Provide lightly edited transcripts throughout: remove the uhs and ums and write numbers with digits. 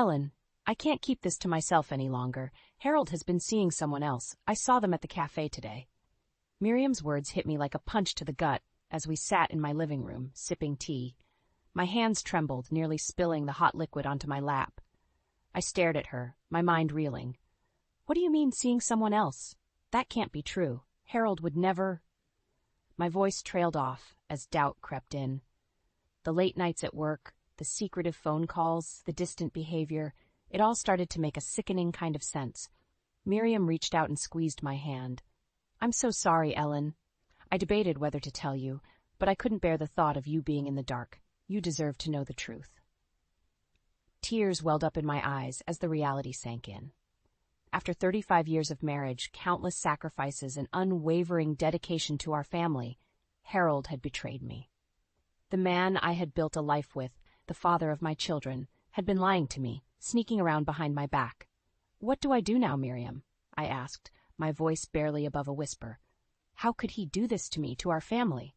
Ellen, I can't keep this to myself any longer. Harold has been seeing someone else. I saw them at the cafe today. Miriam's words hit me like a punch to the gut as we sat in my living room, sipping tea. My hands trembled, nearly spilling the hot liquid onto my lap. I stared at her, my mind reeling. What do you mean, seeing someone else? That can't be true. Harold would never... My voice trailed off as doubt crept in. The late nights at work, the secretive phone calls, the distant behavior, it all started to make a sickening kind of sense. Miriam reached out and squeezed my hand. I'm so sorry, Ellen. I debated whether to tell you, but I couldn't bear the thought of you being in the dark. You deserve to know the truth. Tears welled up in my eyes as the reality sank in. After 35 years of marriage, countless sacrifices, and unwavering dedication to our family, Harold had betrayed me. The man I had built a life with, the father of my children, had been lying to me, sneaking around behind my back. What do I do now, Miriam? I asked, my voice barely above a whisper. How could he do this to me, to our family?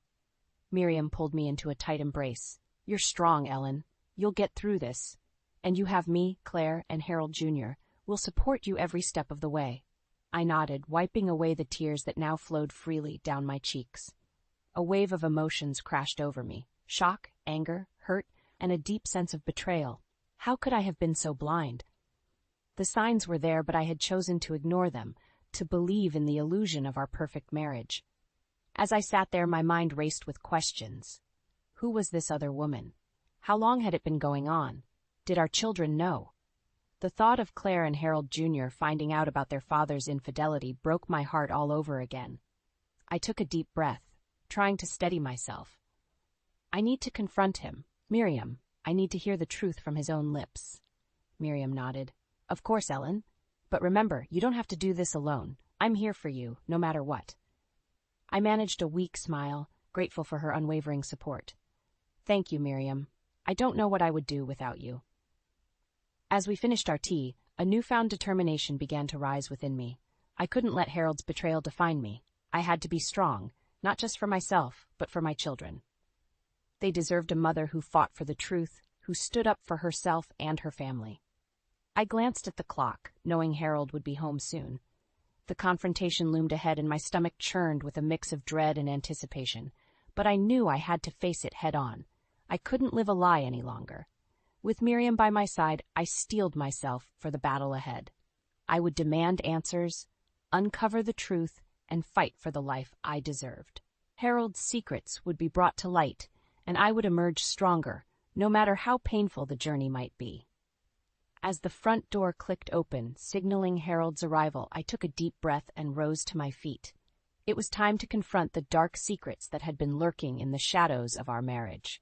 Miriam pulled me into a tight embrace. You're strong, Ellen. You'll get through this. And you have me, Claire, and Harold Jr. We'll support you every step of the way. I nodded, wiping away the tears that now flowed freely down my cheeks. A wave of emotions crashed over me. Shock, anger, hurt, and a deep sense of betrayal. How could I have been so blind? The signs were there, but I had chosen to ignore them, to believe in the illusion of our perfect marriage. As I sat there, my mind raced with questions. Who was this other woman? How long had it been going on? Did our children know? The thought of Claire and Harold Jr. finding out about their father's infidelity broke my heart all over again. I took a deep breath, trying to steady myself. I need to confront him. Miriam, I need to hear the truth from his own lips. Miriam nodded. Of course, Ellen. But remember, you don't have to do this alone. I'm here for you, no matter what. I managed a weak smile, grateful for her unwavering support. Thank you, Miriam. I don't know what I would do without you. As we finished our tea, a newfound determination began to rise within me. I couldn't let Harold's betrayal define me. I had to be strong, not just for myself, but for my children. They deserved a mother who fought for the truth, who stood up for herself and her family. I glanced at the clock, knowing Harold would be home soon. The confrontation loomed ahead and my stomach churned with a mix of dread and anticipation, but I knew I had to face it head on. I couldn't live a lie any longer. With Miriam by my side, I steeled myself for the battle ahead. I would demand answers, uncover the truth, and fight for the life I deserved. Harold's secrets would be brought to light, and I would emerge stronger, no matter how painful the journey might be. As the front door clicked open, signaling Harold's arrival, I took a deep breath and rose to my feet. It was time to confront the dark secrets that had been lurking in the shadows of our marriage.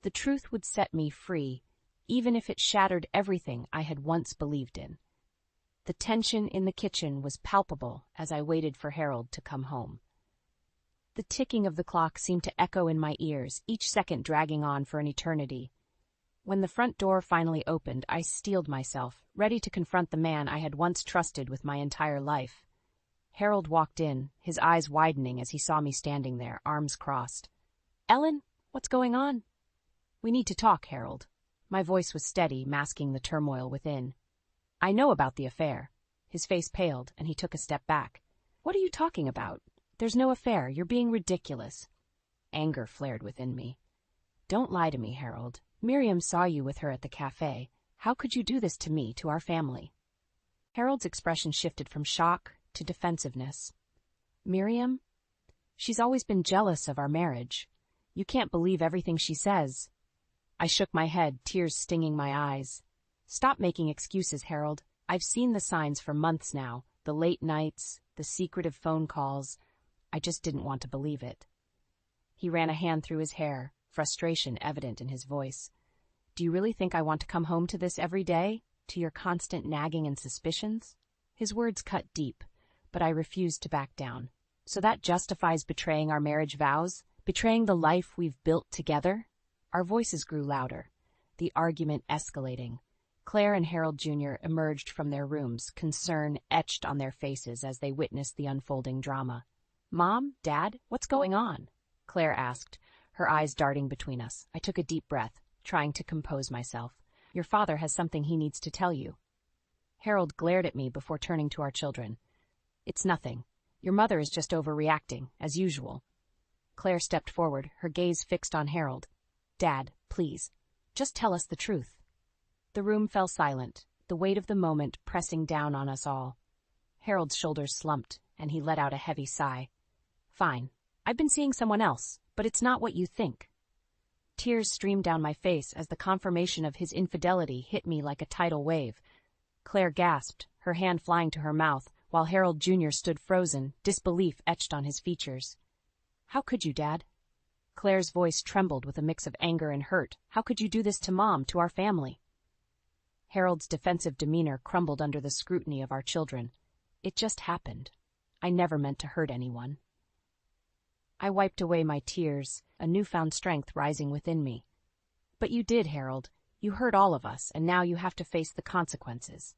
The truth would set me free, even if it shattered everything I had once believed in. The tension in the kitchen was palpable as I waited for Harold to come home. The ticking of the clock seemed to echo in my ears, each second dragging on for an eternity. When the front door finally opened, I steeled myself, ready to confront the man I had once trusted with my entire life. Harold walked in, his eyes widening as he saw me standing there, arms crossed. "Ellen, what's going on?" "We need to talk, Harold." My voice was steady, masking the turmoil within. "I know about the affair." His face paled, and he took a step back. "What are you talking about? There's no affair. You're being ridiculous." Anger flared within me. "Don't lie to me, Harold. Miriam saw you with her at the cafe. How could you do this to me, to our family?" Harold's expression shifted from shock to defensiveness. "Miriam? She's always been jealous of our marriage. You can't believe everything she says." I shook my head, tears stinging my eyes. "Stop making excuses, Harold. I've seen the signs for months now, the late nights, the secretive phone calls. I just didn't want to believe it." He ran a hand through his hair, frustration evident in his voice. "Do you really think I want to come home to this every day, to your constant nagging and suspicions?" His words cut deep, but I refused to back down. "So that justifies betraying our marriage vows? Betraying the life we've built together?" Our voices grew louder, the argument escalating. Claire and Harold Jr. emerged from their rooms, concern etched on their faces as they witnessed the unfolding drama. "Mom, Dad, what's going on?" Claire asked, her eyes darting between us. I took a deep breath, trying to compose myself. Your father has something he needs to tell you. Harold glared at me before turning to our children. It's nothing. Your mother is just overreacting, as usual. Claire stepped forward, her gaze fixed on Harold. Dad, please, just tell us the truth. The room fell silent, the weight of the moment pressing down on us all. Harold's shoulders slumped, and he let out a heavy sigh. Fine. I've been seeing someone else, but it's not what you think. Tears streamed down my face as the confirmation of his infidelity hit me like a tidal wave. Claire gasped, her hand flying to her mouth, while Harold Jr. stood frozen, disbelief etched on his features. How could you, Dad? Claire's voice trembled with a mix of anger and hurt. How could you do this to Mom, to our family? Harold's defensive demeanor crumbled under the scrutiny of our children. It just happened. I never meant to hurt anyone. I wiped away my tears, a newfound strength rising within me. But you did, Harold. You hurt all of us, and now you have to face the consequences.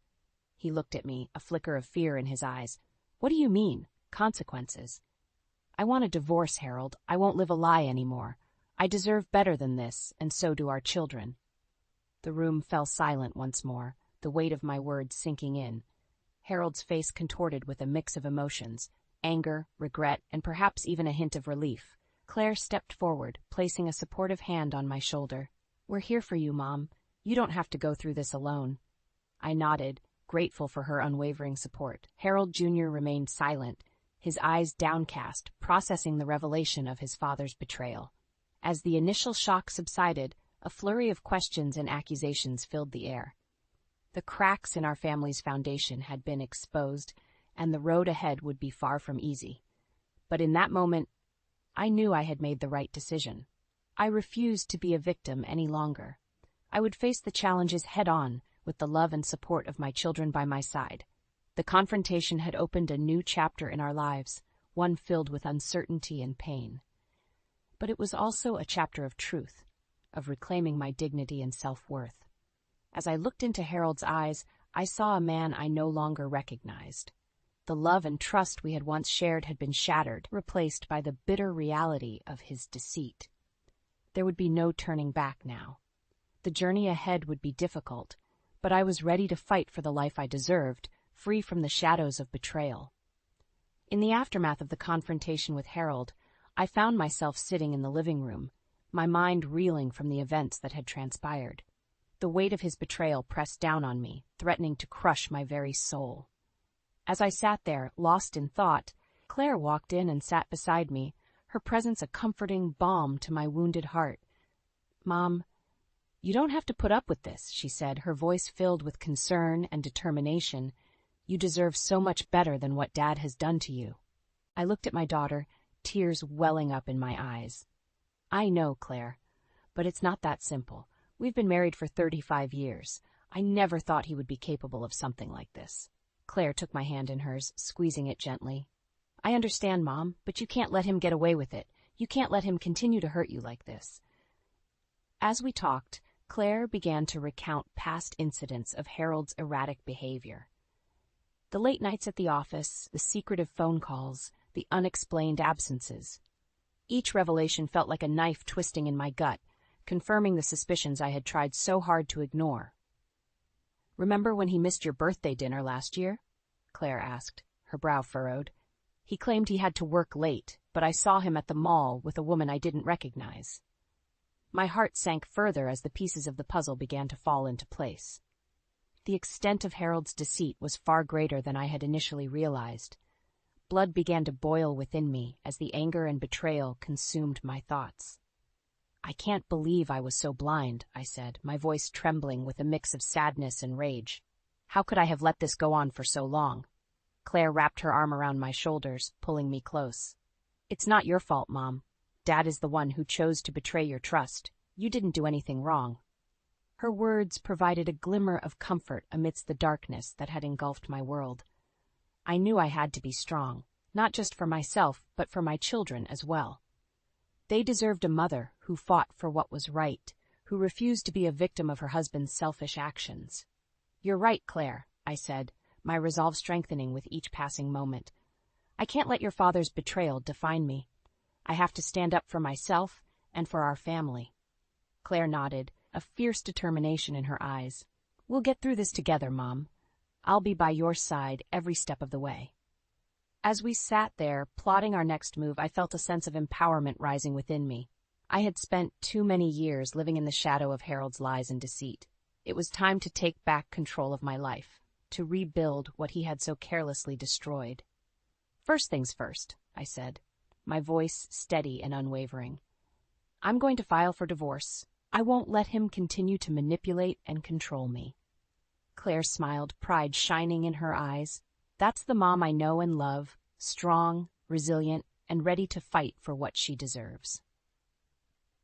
He looked at me, a flicker of fear in his eyes. What do you mean, consequences? I want a divorce, Harold. I won't live a lie anymore. I deserve better than this, and so do our children. The room fell silent once more, the weight of my words sinking in. Harold's face contorted with a mix of emotions, anger, regret, and perhaps even a hint of relief. Claire stepped forward, placing a supportive hand on my shoulder. We're here for you, Mom. You don't have to go through this alone. I nodded, grateful for her unwavering support. Harold Jr. remained silent, his eyes downcast, processing the revelation of his father's betrayal. As the initial shock subsided, a flurry of questions and accusations filled the air. The cracks in our family's foundation had been exposed, and the road ahead would be far from easy. But in that moment, I knew I had made the right decision. I refused to be a victim any longer. I would face the challenges head-on, with the love and support of my children by my side. The confrontation had opened a new chapter in our lives, one filled with uncertainty and pain. But it was also a chapter of truth, of reclaiming my dignity and self-worth. As I looked into Harold's eyes, I saw a man I no longer recognized. The love and trust we had once shared had been shattered, replaced by the bitter reality of his deceit. There would be no turning back now. The journey ahead would be difficult, but I was ready to fight for the life I deserved, free from the shadows of betrayal. In the aftermath of the confrontation with Harold, I found myself sitting in the living room, my mind reeling from the events that had transpired. The weight of his betrayal pressed down on me, threatening to crush my very soul. As I sat there, lost in thought, Claire walked in and sat beside me, her presence a comforting balm to my wounded heart. Mom, you don't have to put up with this, she said, her voice filled with concern and determination. You deserve so much better than what Dad has done to you. I looked at my daughter, tears welling up in my eyes. I know, Claire, but it's not that simple. We've been married for 35 years. I never thought he would be capable of something like this. Claire took my hand in hers, squeezing it gently. I understand, Mom, but you can't let him get away with it. You can't let him continue to hurt you like this. As we talked, Claire began to recount past incidents of Harold's erratic behavior. The late nights at the office, the secretive phone calls, the unexplained absences. Each revelation felt like a knife twisting in my gut, confirming the suspicions I had tried so hard to ignore. Remember when he missed your birthday dinner last year? Claire asked, her brow furrowed. He claimed he had to work late, but I saw him at the mall with a woman I didn't recognize. My heart sank further as the pieces of the puzzle began to fall into place. The extent of Harold's deceit was far greater than I had initially realized. Blood began to boil within me as the anger and betrayal consumed my thoughts. I can't believe I was so blind, I said, my voice trembling with a mix of sadness and rage. How could I have let this go on for so long? Claire wrapped her arm around my shoulders, pulling me close. It's not your fault, Mom. Dad is the one who chose to betray your trust. You didn't do anything wrong. Her words provided a glimmer of comfort amidst the darkness that had engulfed my world. I knew I had to be strong, not just for myself, but for my children as well. They deserved a mother who fought for what was right, who refused to be a victim of her husband's selfish actions. You're right, Claire, I said, my resolve strengthening with each passing moment. I can't let your father's betrayal define me. I have to stand up for myself and for our family. Claire nodded, a fierce determination in her eyes. "We'll get through this together, Mom. I'll be by your side every step of the way." As we sat there, plotting our next move, I felt a sense of empowerment rising within me. I had spent too many years living in the shadow of Harold's lies and deceit. It was time to take back control of my life, to rebuild what he had so carelessly destroyed. "First things first," I said, my voice steady and unwavering. "I'm going to file for divorce. I won't let him continue to manipulate and control me." Claire smiled, pride shining in her eyes. "That's the mom I know and love, strong, resilient, and ready to fight for what she deserves."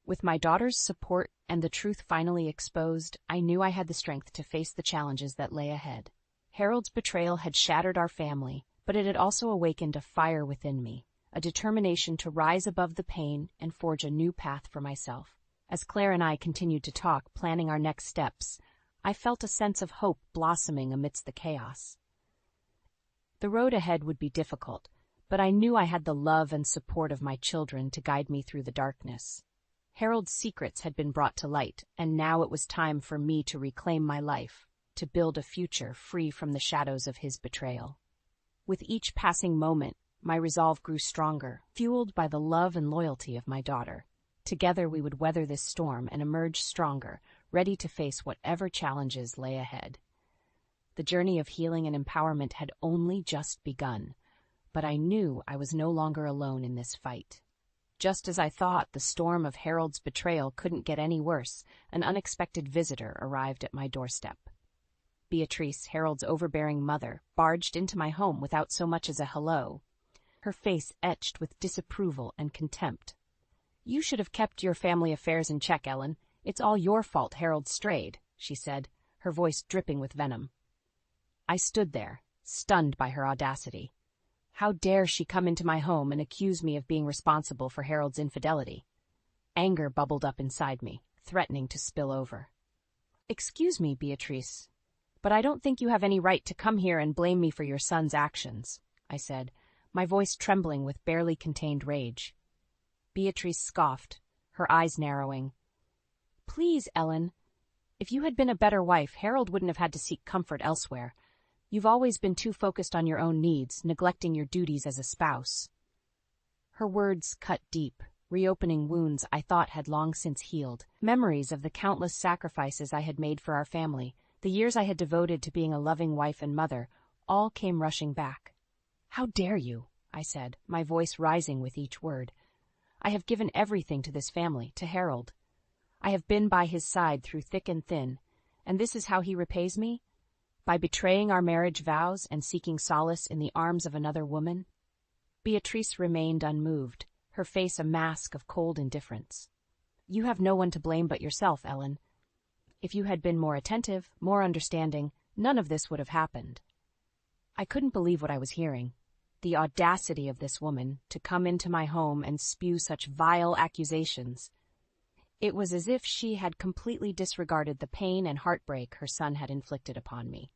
With my daughter's support and the truth finally exposed, I knew I had the strength to face the challenges that lay ahead. Harold's betrayal had shattered our family, but it had also awakened a fire within me, a determination to rise above the pain and forge a new path for myself. As Claire and I continued to talk, planning our next steps, I felt a sense of hope blossoming amidst the chaos. The road ahead would be difficult, but I knew I had the love and support of my children to guide me through the darkness. Harold's secrets had been brought to light, and now it was time for me to reclaim my life, to build a future free from the shadows of his betrayal. With each passing moment, my resolve grew stronger, fueled by the love and loyalty of my daughter. Together we would weather this storm and emerge stronger, ready to face whatever challenges lay ahead. The journey of healing and empowerment had only just begun, but I knew I was no longer alone in this fight. Just as I thought the storm of Harold's betrayal couldn't get any worse, an unexpected visitor arrived at my doorstep. Beatrice, Harold's overbearing mother, barged into my home without so much as a hello, her face etched with disapproval and contempt. "You should have kept your family affairs in check, Ellen. It's all your fault Harold strayed," she said, her voice dripping with venom. I stood there, stunned by her audacity. How dare she come into my home and accuse me of being responsible for Harold's infidelity? Anger bubbled up inside me, threatening to spill over. "Excuse me, Beatrice, but I don't think you have any right to come here and blame me for your son's actions," I said, my voice trembling with barely contained rage. Beatrice scoffed, her eyes narrowing. "Please, Ellen, if you had been a better wife, Harold wouldn't have had to seek comfort elsewhere. You've always been too focused on your own needs, neglecting your duties as a spouse." Her words cut deep, reopening wounds I thought had long since healed. Memories of the countless sacrifices I had made for our family, the years I had devoted to being a loving wife and mother, all came rushing back. "How dare you?" I said, my voice rising with each word. "I have given everything to this family, to Harold. I have been by his side through thick and thin, and this is how he repays me? By betraying our marriage vows and seeking solace in the arms of another woman?" Beatrice remained unmoved, her face a mask of cold indifference. "You have no one to blame but yourself, Ellen. If you had been more attentive, more understanding, none of this would have happened." I couldn't believe what I was hearing. The audacity of this woman to come into my home and spew such vile accusations. It was as if she had completely disregarded the pain and heartbreak her son had inflicted upon me.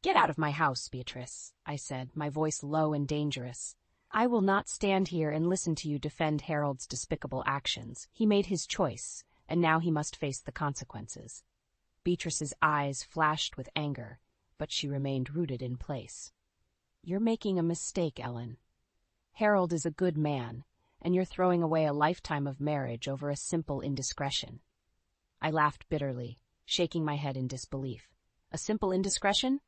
"Get out of my house, Beatrice," I said, my voice low and dangerous. "I will not stand here and listen to you defend Harold's despicable actions. He made his choice, and now he must face the consequences." Beatrice's eyes flashed with anger, but she remained rooted in place. "You're making a mistake, Ellen. Harold is a good man, and you're throwing away a lifetime of marriage over a simple indiscretion." I laughed bitterly, shaking my head in disbelief. "A simple indiscretion?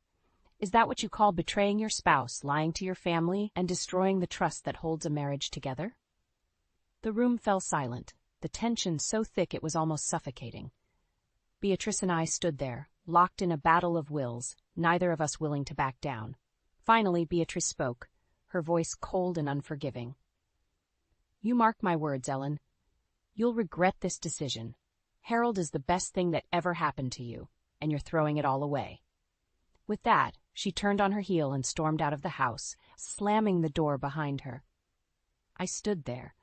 Is that what you call betraying your spouse, lying to your family, and destroying the trust that holds a marriage together?" The room fell silent, the tension so thick it was almost suffocating. Beatrice and I stood there, locked in a battle of wills, neither of us willing to back down. Finally, Beatrice spoke, her voice cold and unforgiving. "You mark my words, Ellen. You'll regret this decision. Harold is the best thing that ever happened to you, and you're throwing it all away." With that, she turned on her heel and stormed out of the house, slamming the door behind her. I stood there,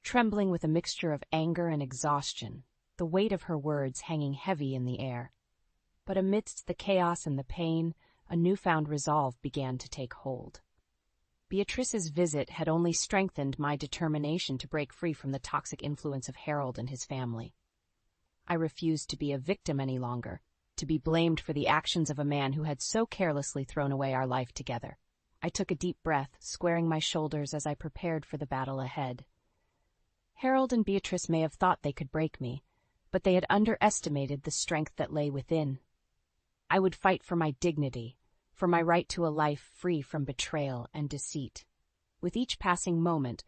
trembling with a mixture of anger and exhaustion, the weight of her words hanging heavy in the air. But amidst the chaos and the pain, a newfound resolve began to take hold. Beatrice's visit had only strengthened my determination to break free from the toxic influence of Harold and his family. I refused to be a victim any longer, to be blamed for the actions of a man who had so carelessly thrown away our life together. I took a deep breath, squaring my shoulders as I prepared for the battle ahead. Harold and Beatrice may have thought they could break me, but they had underestimated the strength that lay within. I would fight for my dignity, for my right to a life free from betrayal and deceit. With each passing moment,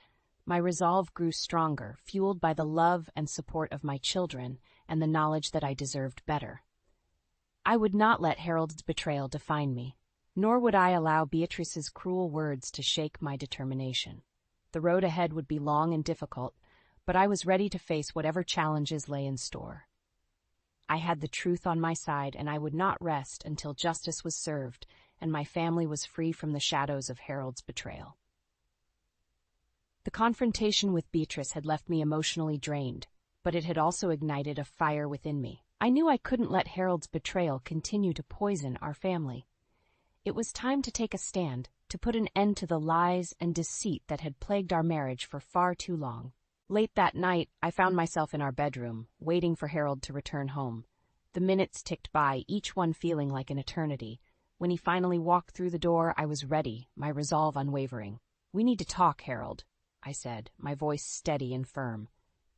my resolve grew stronger, fueled by the love and support of my children and the knowledge that I deserved better. I would not let Harold's betrayal define me, nor would I allow Beatrice's cruel words to shake my determination. The road ahead would be long and difficult, but I was ready to face whatever challenges lay in store. I had the truth on my side, and I would not rest until justice was served and my family was free from the shadows of Harold's betrayal. The confrontation with Beatrice had left me emotionally drained, but it had also ignited a fire within me. I knew I couldn't let Harold's betrayal continue to poison our family. It was time to take a stand, to put an end to the lies and deceit that had plagued our marriage for far too long. Late that night, I found myself in our bedroom, waiting for Harold to return home. The minutes ticked by, each one feeling like an eternity. When he finally walked through the door, I was ready, my resolve unwavering. "We need to talk, Harold," I said, my voice steady and firm.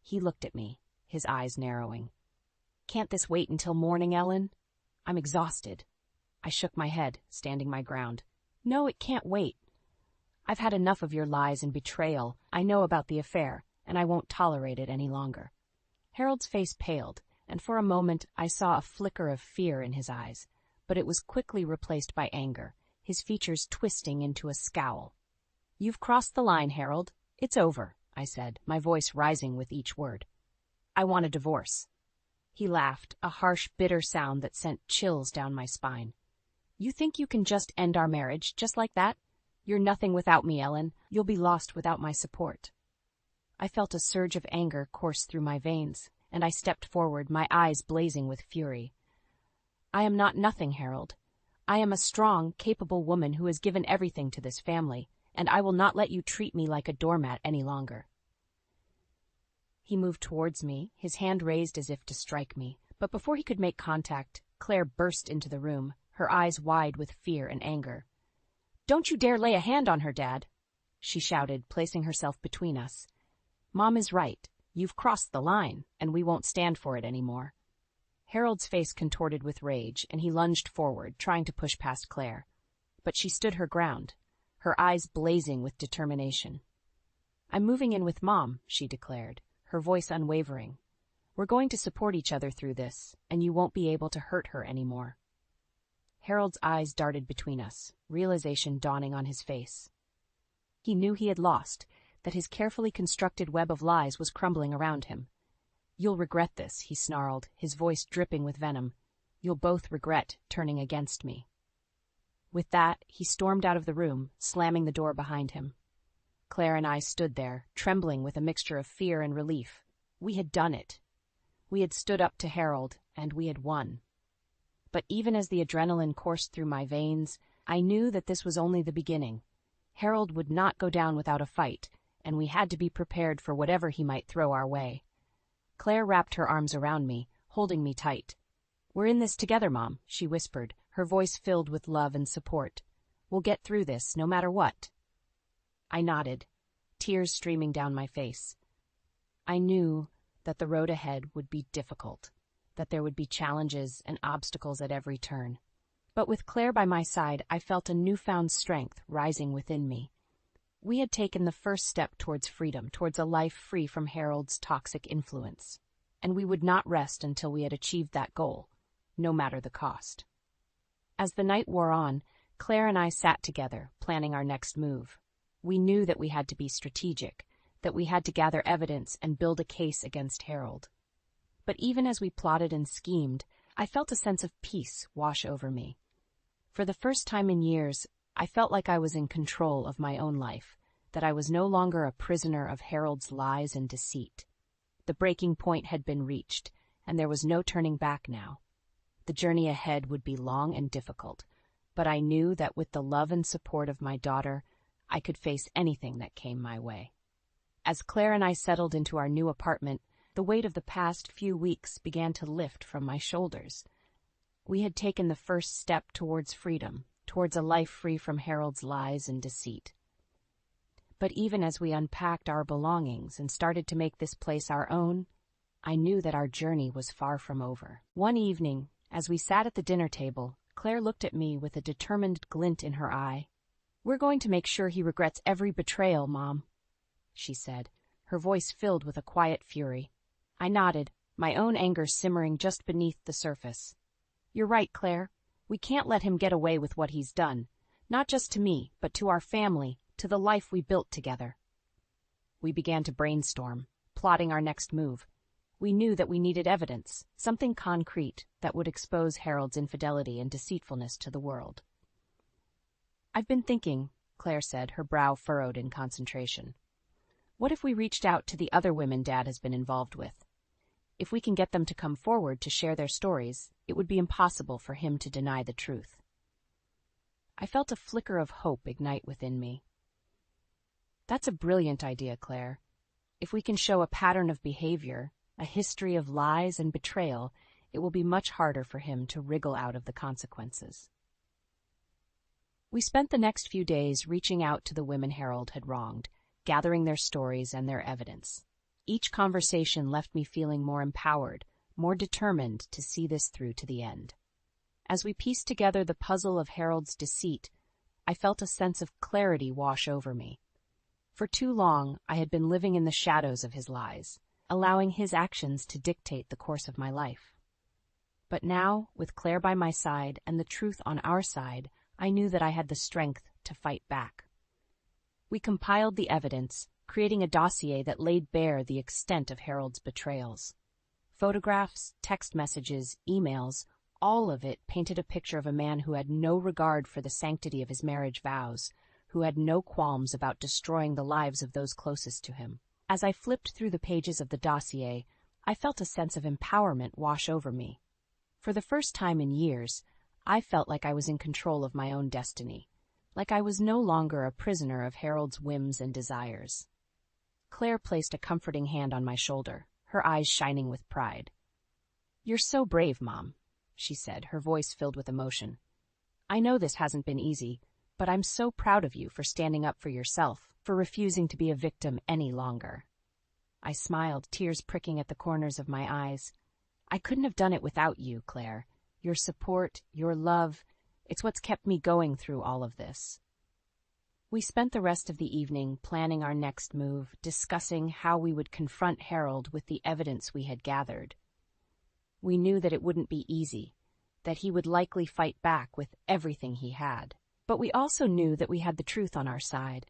He looked at me, his eyes narrowing. "Can't this wait until morning, Ellen? I'm exhausted." I shook my head, standing my ground. "No, it can't wait. I've had enough of your lies and betrayal. I know about the affair, and I won't tolerate it any longer." Harold's face paled, and for a moment I saw a flicker of fear in his eyes, but it was quickly replaced by anger, his features twisting into a scowl. "You've crossed the line, Harold. It's over," I said, my voice rising with each word. "I want a divorce." He laughed, a harsh, bitter sound that sent chills down my spine. "You think you can just end our marriage, just like that? You're nothing without me, Ellen. You'll be lost without my support." I felt a surge of anger course through my veins, and I stepped forward, my eyes blazing with fury. "I am not nothing, Harold. I am a strong, capable woman who has given everything to this family, and I will not let you treat me like a doormat any longer." He moved towards me, his hand raised as if to strike me, but before he could make contact, Claire burst into the room, her eyes wide with fear and anger. "Don't you dare lay a hand on her, Dad," she shouted, placing herself between us. "Mom is right. You've crossed the line, and we won't stand for it anymore." Harold's face contorted with rage, and he lunged forward, trying to push past Claire. But she stood her ground, her eyes blazing with determination. "I'm moving in with Mom," she declared, her voice unwavering. "We're going to support each other through this, and you won't be able to hurt her anymore." Harold's eyes darted between us, realization dawning on his face. He knew he had lost, that his carefully constructed web of lies was crumbling around him. "You'll regret this," he snarled, his voice dripping with venom. "You'll both regret turning against me." With that, he stormed out of the room, slamming the door behind him. Claire and I stood there, trembling with a mixture of fear and relief. We had done it. We had stood up to Harold, and we had won. But even as the adrenaline coursed through my veins, I knew that this was only the beginning. Harold would not go down without a fight, and we had to be prepared for whatever he might throw our way. Claire wrapped her arms around me, holding me tight. "We're in this together, Mom," she whispered, her voice filled with love and support. "We'll get through this, no matter what." I nodded, tears streaming down my face. I knew that the road ahead would be difficult, that there would be challenges and obstacles at every turn. But with Claire by my side, I felt a newfound strength rising within me. We had taken the first step towards freedom, towards a life free from Harold's toxic influence, and we would not rest until we had achieved that goal, no matter the cost. As the night wore on, Claire and I sat together, planning our next move. We knew that we had to be strategic, that we had to gather evidence and build a case against Harold. But even as we plotted and schemed, I felt a sense of peace wash over me. For the first time in years, I felt like I was in control of my own life, that I was no longer a prisoner of Harold's lies and deceit. The breaking point had been reached, and there was no turning back now. The journey ahead would be long and difficult, but I knew that with the love and support of my daughter, I could face anything that came my way. As Claire and I settled into our new apartment, The weight of the past few weeks began to lift from my shoulders. We had taken the first step towards freedom, towards a life free from Harold's lies and deceit. But even as we unpacked our belongings and started to make this place our own, I knew that our journey was far from over. One evening, as we sat at the dinner table, Claire looked at me with a determined glint in her eye. "We're going to make sure he regrets every betrayal, Mom," she said, her voice filled with a quiet fury. I nodded, my own anger simmering just beneath the surface. "You're right, Claire. We can't let him get away with what he's done. Not just to me, but to our family, to the life we built together." We began to brainstorm, plotting our next move. We knew that we needed evidence, something concrete that would expose Harold's infidelity and deceitfulness to the world. "I've been thinking," Claire said, her brow furrowed in concentration. "What if we reached out to the other women Dad has been involved with? If we can get them to come forward to share their stories, it would be impossible for him to deny the truth." I felt a flicker of hope ignite within me. "That's a brilliant idea, Claire. If we can show a pattern of behavior, a history of lies and betrayal, it will be much harder for him to wriggle out of the consequences." We spent the next few days reaching out to the women Harold had wronged, gathering their stories and their evidence. Each conversation left me feeling more empowered, more determined to see this through to the end. As we pieced together the puzzle of Harold's deceit, I felt a sense of clarity wash over me. For too long, I had been living in the shadows of his lies, allowing his actions to dictate the course of my life. But now, with Claire by my side and the truth on our side, I knew that I had the strength to fight back. We compiled the evidence, creating a dossier that laid bare the extent of Harold's betrayals. Photographs, text messages, emails, all of it painted a picture of a man who had no regard for the sanctity of his marriage vows, who had no qualms about destroying the lives of those closest to him. As I flipped through the pages of the dossier, I felt a sense of empowerment wash over me. For the first time in years, I felt like I was in control of my own destiny, like I was no longer a prisoner of Harold's whims and desires. Claire placed a comforting hand on my shoulder, her eyes shining with pride. "You're so brave, Mom," she said, her voice filled with emotion. "I know this hasn't been easy, but I'm so proud of you for standing up for yourself, for refusing to be a victim any longer." I smiled, tears pricking at the corners of my eyes. "I couldn't have done it without you, Claire. Your support, your love, it's what's kept me going through all of this." We spent the rest of the evening planning our next move, discussing how we would confront Harold with the evidence we had gathered. We knew that it wouldn't be easy, that he would likely fight back with everything he had. But we also knew that we had the truth on our side,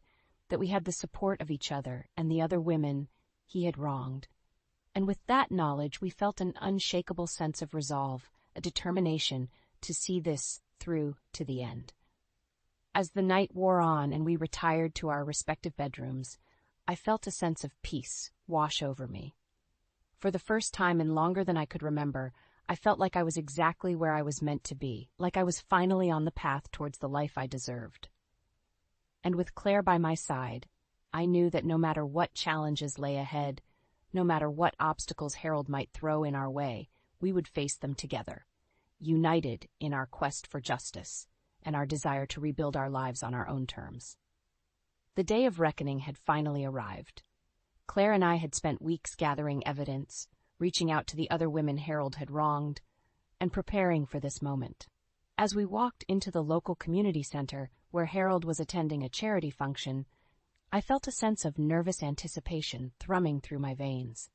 that we had the support of each other and the other women he had wronged. And with that knowledge, we felt an unshakable sense of resolve, a determination to see this through to the end. As the night wore on and we retired to our respective bedrooms, I felt a sense of peace wash over me. For the first time in longer than I could remember, I felt like I was exactly where I was meant to be, like I was finally on the path towards the life I deserved. And with Claire by my side, I knew that no matter what challenges lay ahead, no matter what obstacles Harold might throw in our way, we would face them together, united in our quest for justice and our desire to rebuild our lives on our own terms. The day of reckoning had finally arrived. Claire and I had spent weeks gathering evidence, reaching out to the other women Harold had wronged, and preparing for this moment. As we walked into the local community center, where Harold was attending a charity function, I felt a sense of nervous anticipation thrumming through my veins.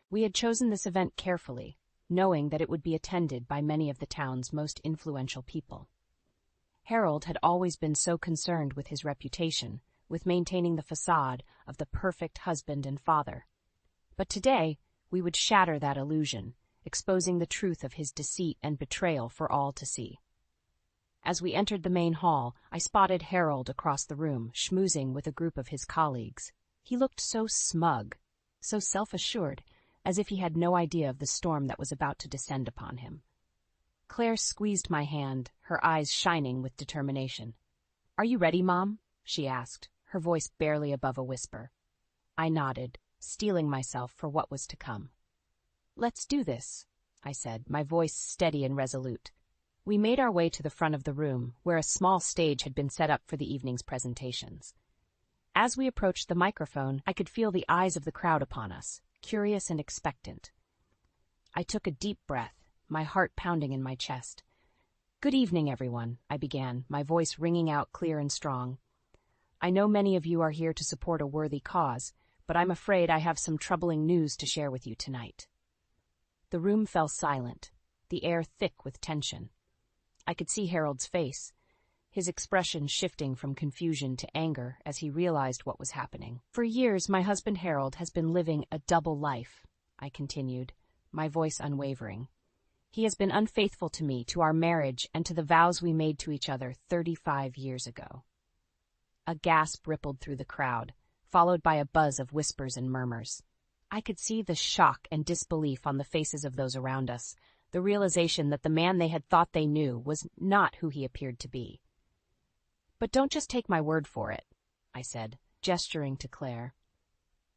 We had chosen this event carefully, knowing that it would be attended by many of the town's most influential people. Harold had always been so concerned with his reputation, with maintaining the facade of the perfect husband and father. But today, we would shatter that illusion, exposing the truth of his deceit and betrayal for all to see. As we entered the main hall, I spotted Harold across the room, schmoozing with a group of his colleagues. He looked so smug, so self-assured, as if he had no idea of the storm that was about to descend upon him. Claire squeezed my hand, her eyes shining with determination. "Are you ready, Mom?" she asked, her voice barely above a whisper. I nodded, steeling myself for what was to come. "Let's do this," I said, my voice steady and resolute. We made our way to the front of the room, where a small stage had been set up for the evening's presentations. As we approached the microphone, I could feel the eyes of the crowd upon us, curious and expectant. I took a deep breath, my heart pounding in my chest. "Good evening, everyone," I began, my voice ringing out clear and strong. "I know many of you are here to support a worthy cause, but I'm afraid I have some troubling news to share with you tonight." The room fell silent, the air thick with tension. I could see Harold's face, his expression shifting from confusion to anger as he realized what was happening. "For years, my husband Harold has been living a double life," I continued, my voice unwavering. "He has been unfaithful to me, to our marriage, and to the vows we made to each other 35 years ago." A gasp rippled through the crowd, followed by a buzz of whispers and murmurs. I could see the shock and disbelief on the faces of those around us, the realization that the man they had thought they knew was not who he appeared to be. "But don't just take my word for it," I said, gesturing to Claire.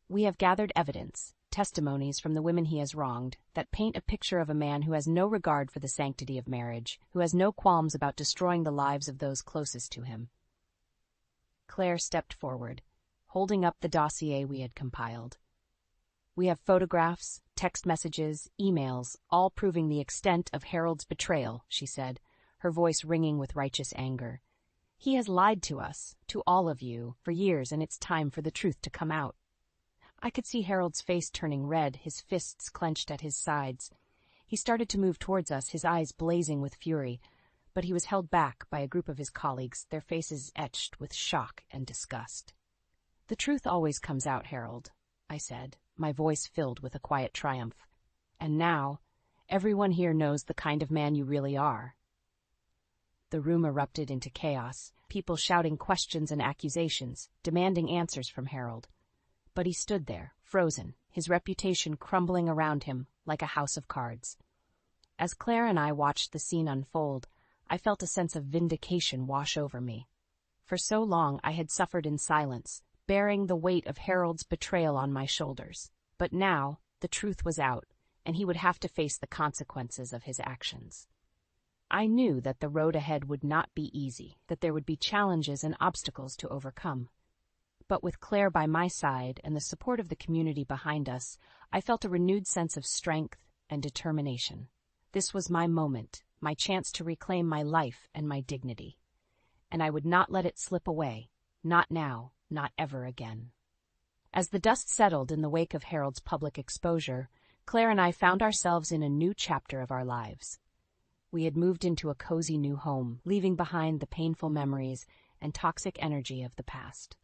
"We have gathered evidence, testimonies from the women he has wronged, that paint a picture of a man who has no regard for the sanctity of marriage, who has no qualms about destroying the lives of those closest to him." Claire stepped forward, holding up the dossier we had compiled. "We have photographs, text messages, emails, all proving the extent of Harold's betrayal," she said, her voice ringing with righteous anger. "He has lied to us, to all of you, for years, and it's time for the truth to come out." I could see Harold's face turning red, his fists clenched at his sides. He started to move towards us, his eyes blazing with fury, but he was held back by a group of his colleagues, their faces etched with shock and disgust. "The truth always comes out, Harold," I said, my voice filled with a quiet triumph. "And now, everyone here knows the kind of man you really are." The room erupted into chaos, people shouting questions and accusations, demanding answers from Harold. But he stood there, frozen, his reputation crumbling around him like a house of cards. As Claire and I watched the scene unfold, I felt a sense of vindication wash over me. For so long I had suffered in silence, bearing the weight of Harold's betrayal on my shoulders. But now, the truth was out, and he would have to face the consequences of his actions. I knew that the road ahead would not be easy, that there would be challenges and obstacles to overcome. But with Claire by my side and the support of the community behind us, I felt a renewed sense of strength and determination. This was my moment, my chance to reclaim my life and my dignity. And I would not let it slip away, not now, not ever again. As the dust settled in the wake of Harold's public exposure, Claire and I found ourselves in a new chapter of our lives. We had moved into a cozy new home, leaving behind the painful memories and toxic energy of the past.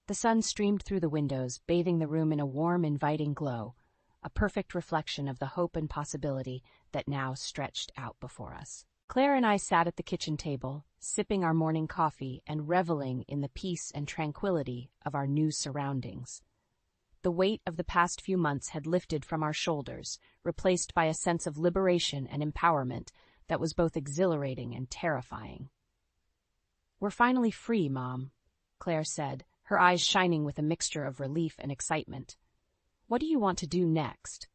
The sun streamed through the windows, bathing the room in a warm, inviting glow, a perfect reflection of the hope and possibility that now stretched out before us. Claire and I sat at the kitchen table, sipping our morning coffee and reveling in the peace and tranquility of our new surroundings. The weight of the past few months had lifted from our shoulders, replaced by a sense of liberation and empowerment that was both exhilarating and terrifying. "We're finally free, Mom," Claire said, her eyes shining with a mixture of relief and excitement. "What do you want to do next?"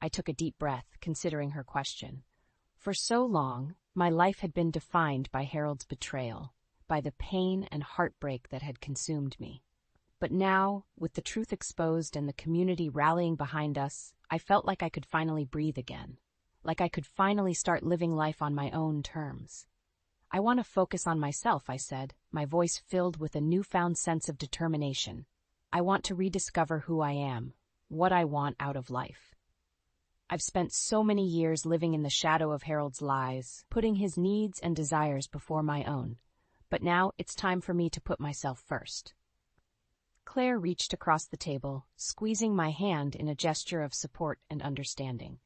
I took a deep breath, considering her question. For so long, my life had been defined by Harold's betrayal, by the pain and heartbreak that had consumed me. But now, with the truth exposed and the community rallying behind us, I felt like I could finally breathe again, like I could finally start living life on my own terms. "I want to focus on myself," I said, my voice filled with a newfound sense of determination. "I want to rediscover who I am, what I want out of life. I've spent so many years living in the shadow of Harold's lies, putting his needs and desires before my own. But now it's time for me to put myself first." Claire reached across the table, squeezing my hand in a gesture of support and understanding.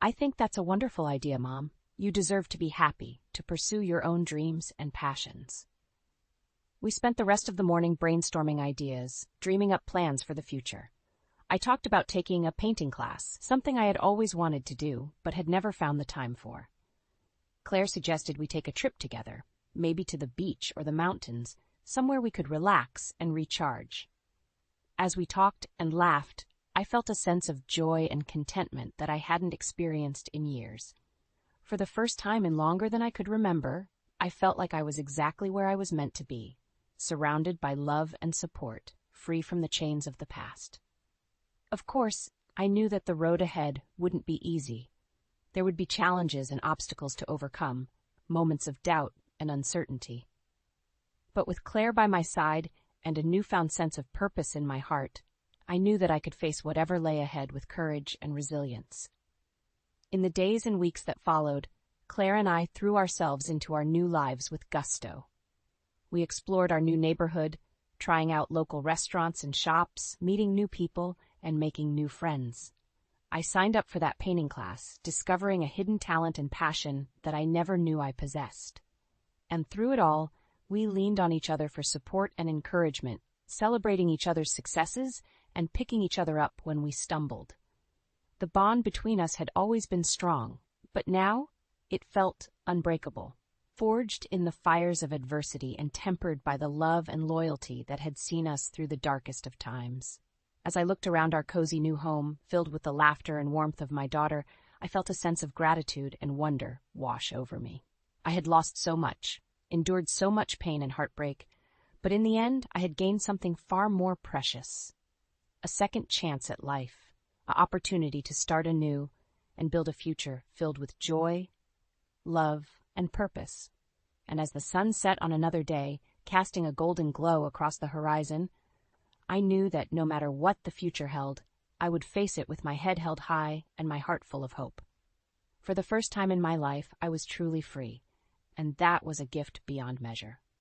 "I think that's a wonderful idea, Mom. You deserve to be happy, to pursue your own dreams and passions." We spent the rest of the morning brainstorming ideas, dreaming up plans for the future. I talked about taking a painting class, something I had always wanted to do, but had never found the time for. Claire suggested we take a trip together, maybe to the beach or the mountains, somewhere we could relax and recharge. As we talked and laughed, I felt a sense of joy and contentment that I hadn't experienced in years. For the first time in longer than I could remember, I felt like I was exactly where I was meant to be, surrounded by love and support, free from the chains of the past. Of course, I knew that the road ahead wouldn't be easy. There would be challenges and obstacles to overcome, moments of doubt and uncertainty. But with Claire by my side and a newfound sense of purpose in my heart, I knew that I could face whatever lay ahead with courage and resilience. In the days and weeks that followed, Claire and I threw ourselves into our new lives with gusto. We explored our new neighborhood, trying out local restaurants and shops, meeting new people, and making new friends. I signed up for that painting class, discovering a hidden talent and passion that I never knew I possessed. And through it all, we leaned on each other for support and encouragement, celebrating each other's successes and picking each other up when we stumbled. The bond between us had always been strong, but now it felt unbreakable, forged in the fires of adversity and tempered by the love and loyalty that had seen us through the darkest of times. As I looked around our cozy new home, filled with the laughter and warmth of my daughter, I felt a sense of gratitude and wonder wash over me. I had lost so much, endured so much pain and heartbreak, but in the end I had gained something far more precious. A second chance at life, an opportunity to start anew and build a future filled with joy, love, and purpose. And as the sun set on another day, casting a golden glow across the horizon, I knew that no matter what the future held, I would face it with my head held high and my heart full of hope. For the first time in my life, I was truly free, and that was a gift beyond measure.